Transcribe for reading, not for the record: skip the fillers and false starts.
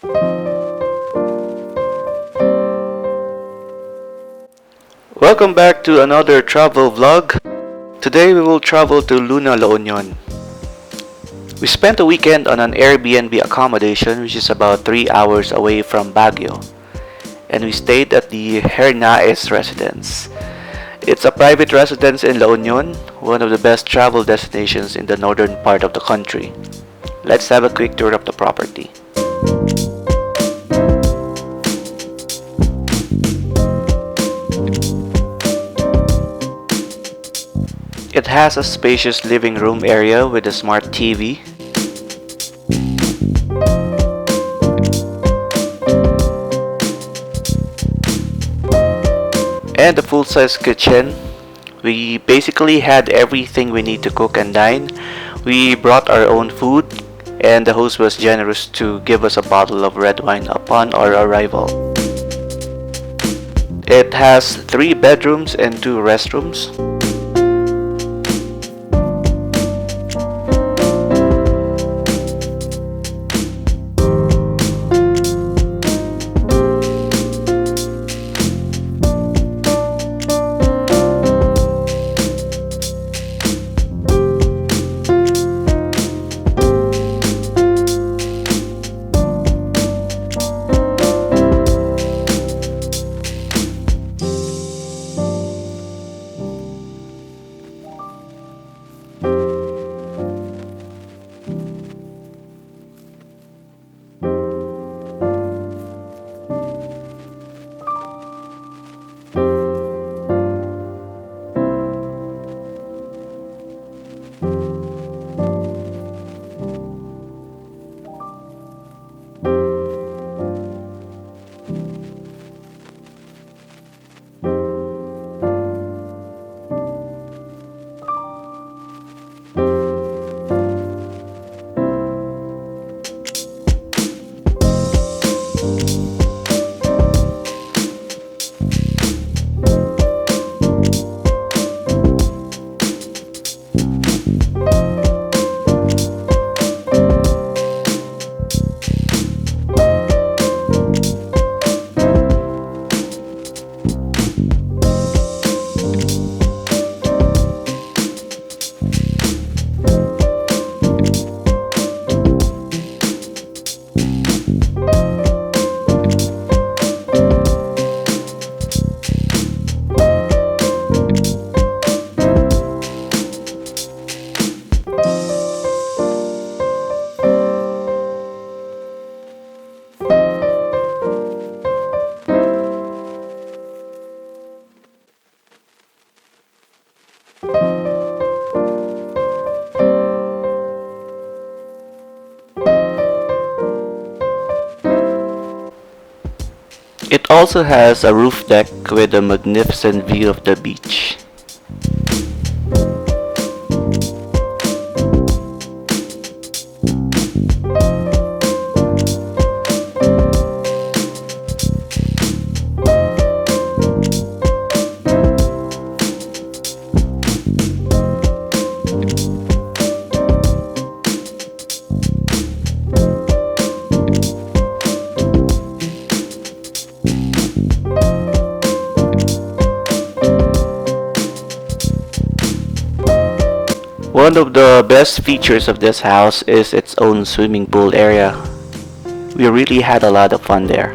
Welcome back to another travel vlog. Today we will travel to Luna, La Union. We spent a weekend on an Airbnb accommodation which is about 3 hours away from Baguio, and we stayed at the Hernaes residence. It's a private residence in La Union, one of the best travel destinations in the northern part of the country. Let's have a quick tour of the property. It has a spacious living room area with a smart TV, and a full-size kitchen. We basically had everything we need to cook and dine. We brought our own food, and the host was generous to give us a bottle of red wine upon our arrival. It has 3 bedrooms and 2 restrooms. It also has a roof deck with a magnificent view of the beach. One of the best features of this house is its own swimming pool area. We really had a lot of fun there.